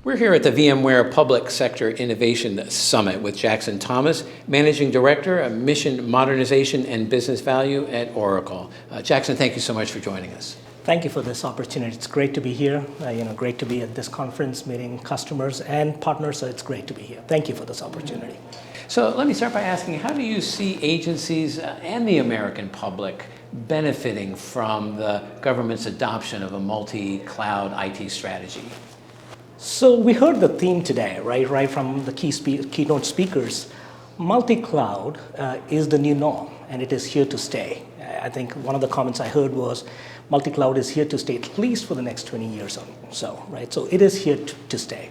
We're here at the VMware Public Sector Innovation Summit with Jackson Thomas, Managing Director of Mission Modernization and Business Value at Oracle. Jackson, thank you so much for joining us. Thank you for this opportunity. It's great to be here. Great to be at this conference, meeting customers and partners. So it's great to be here. Thank you for this opportunity. So let me start by asking, how do you see agencies and the American public benefiting from the government's adoption of a multi-cloud IT strategy? So we heard the theme today, right from the keynote speakers. Multi-cloud is the new norm, and it is here to stay. I think one of the comments I heard was, multi-cloud is here to stay at least for the next 20 years or so, right? So it is here to stay.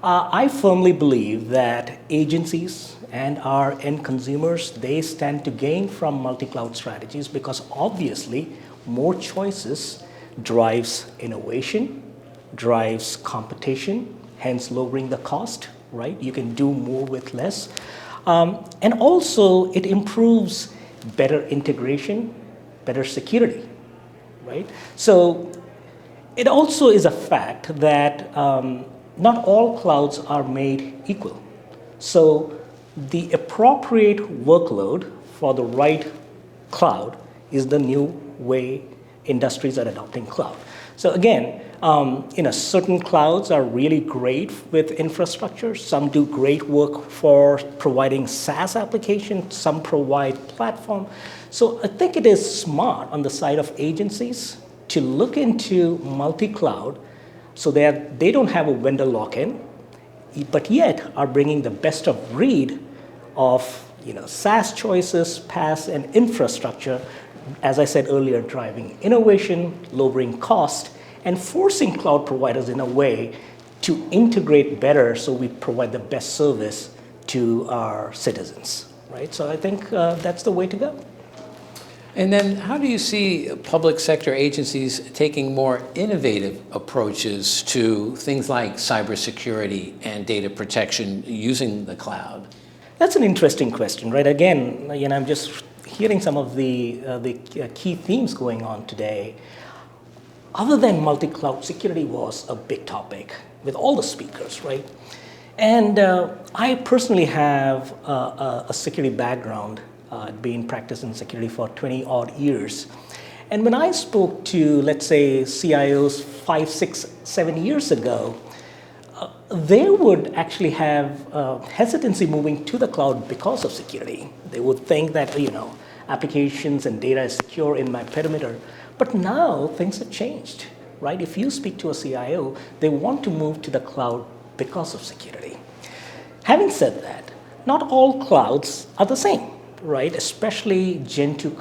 I firmly believe that agencies and our end consumers, they stand to gain from multi-cloud strategies because obviously more choices drives innovation, drives competition, hence lowering the cost, right? You can do more with less. And also it improves better integration, better security, right? So it also is a fact that not all clouds are made equal. So the appropriate workload for the right cloud is the new way industries are adopting cloud. So again, certain clouds are really great with infrastructure. Some do great work for providing SaaS applications. Some provide platform. So I think it is smart on the side of agencies to look into multi-cloud so that they don't have a vendor lock-in, but yet are bringing the best of breed of SaaS choices, PaaS, and infrastructure. As I said earlier, driving innovation, lowering cost, and forcing cloud providers in a way to integrate better so we provide the best service to our citizens, right? So I think that's the way to go. And then how do you see public sector agencies taking more innovative approaches to things like cybersecurity and data protection using the cloud? That's an interesting question, right? Again, I'm just hearing some of the key themes going on today. Other than multi-cloud, security was a big topic with all the speakers, right? And I personally have a security background, been practicing security for 20 odd years. And when I spoke to, let's say, CIOs 5, 6, 7 years ago, they would actually have hesitancy moving to the cloud because of security. They would think that, applications and data is secure in my perimeter. But now things have changed, right? If you speak to a CIO, they want to move to the cloud because of security. Having said that, not all clouds are the same, right? Especially Gen 2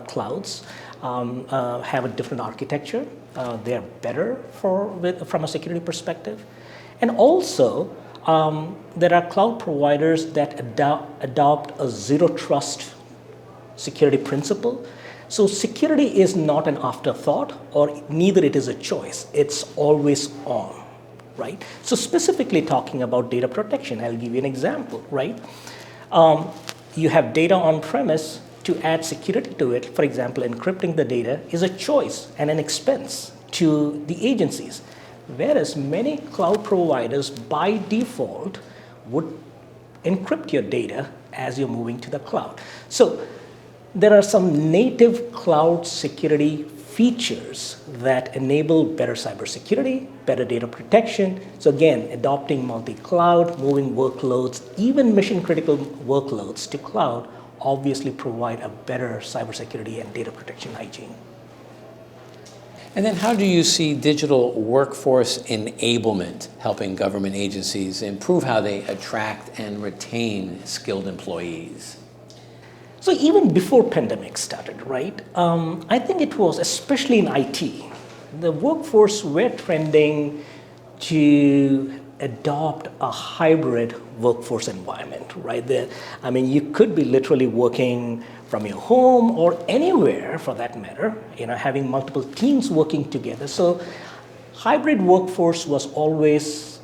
clouds have a different architecture. They're better from a security perspective. And also, there are cloud providers that adopt a zero trust security principle. So security is not an afterthought, or neither it is a choice. It's always on, right? So specifically talking about data protection, I'll give you an example, right? You have data on premise. To add security to it, for example, encrypting the data is a choice and an expense to the agencies. Whereas many cloud providers by default would encrypt your data as you're moving to the cloud. So there are some native cloud security features that enable better cybersecurity, better data protection. So again, adopting multi-cloud, moving workloads, even mission-critical workloads to cloud obviously provide a better cybersecurity and data protection hygiene. And then how do you see digital workforce enablement helping government agencies improve how they attract and retain skilled employees? So even before pandemic started, right, I think it was, especially in IT, the workforce were trending to adopt a hybrid workforce environment, right? You could be literally working from your home or anywhere for that matter, having multiple teams working together. So hybrid workforce was always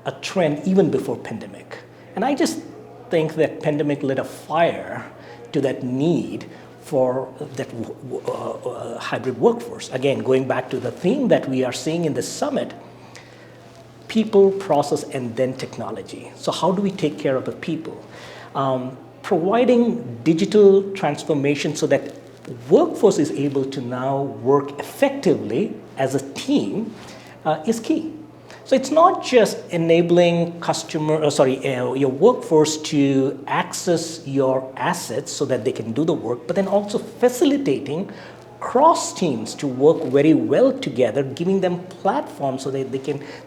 a trend even before pandemic. And I just think that pandemic lit a fire to that need for that hybrid workforce. Again, going back to the theme that we are seeing in this summit, people, process, and then technology. So how do we take care of the people? Providing digital transformation so that workforce is able to now work effectively as a team is key. So it's not just enabling your workforce to access your assets so that they can do the work, but then also facilitating cross teams to work very well together, giving them platforms so that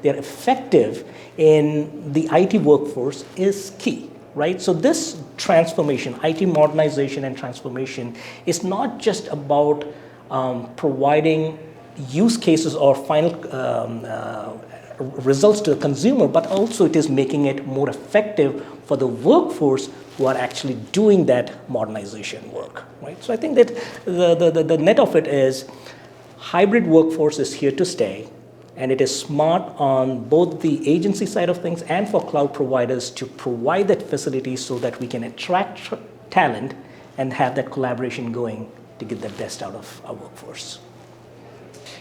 they're effective in the IT workforce is key. Right? So this transformation, IT modernization and transformation, is not just about providing use cases or final results to the consumer, but also it is making it more effective for the workforce who are actually doing that modernization work. Right? So I think that the net of it is hybrid workforce is here to stay. And it is smart on both the agency side of things and for cloud providers to provide that facility so that we can attract talent and have that collaboration going to get the best out of our workforce.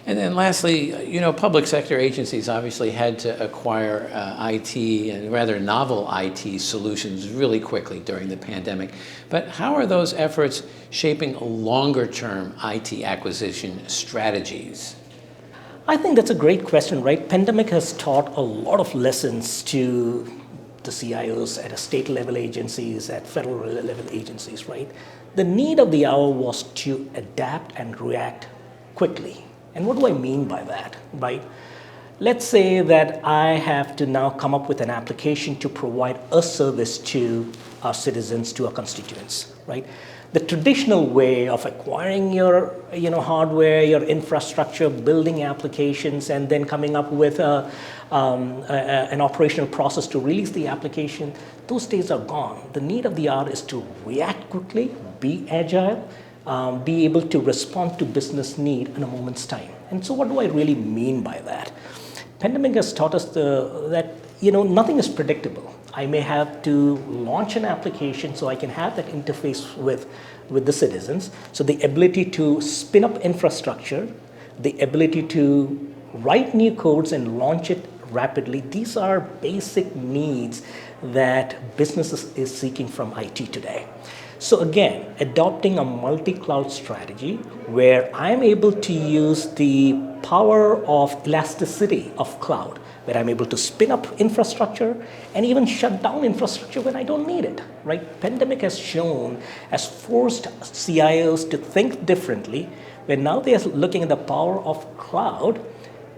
And then lastly, public sector agencies obviously had to acquire IT and rather novel IT solutions really quickly during the pandemic. But how are those efforts shaping longer-term IT acquisition strategies? I think that's a great question, right? Pandemic has taught a lot of lessons to the CIOs at a state level agencies, at federal level agencies, right? The need of the hour was to adapt and react quickly. And what do I mean by that, right? Let's say that I have to now come up with an application to provide a service to our citizens, to our constituents, right? The traditional way of acquiring your hardware, your infrastructure, building applications, and then coming up with an operational process to release the application, those days are gone. The need of the hour is to react quickly, be agile, be able to respond to business need in a moment's time. And so what do I really mean by that? Pandemic has taught us that nothing is predictable. I may have to launch an application so I can have that interface with the citizens. So the ability to spin up infrastructure, the ability to write new codes and launch it rapidly, these are basic needs that businesses is seeking from IT today. So again, adopting a multi-cloud strategy where I'm able to use the power of elasticity of cloud, where I'm able to spin up infrastructure and even shut down infrastructure when I don't need it, right? Pandemic has forced CIOs to think differently, where now they are looking at the power of cloud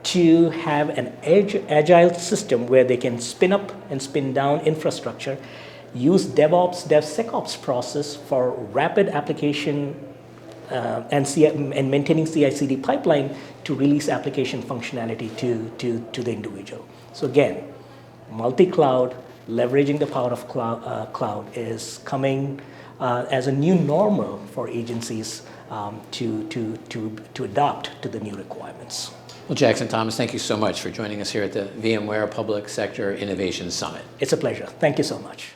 to have an agile system where they can spin up and spin down infrastructure, use DevOps, DevSecOps process for rapid application and maintaining CI/CD pipeline to release application functionality to the individual. So again, multi-cloud, leveraging the power of cloud is coming as a new normal for agencies to adapt to the new requirements. Well, Jackson Thomas, thank you so much for joining us here at the VMware Public Sector Innovation Summit. It's a pleasure. Thank you so much.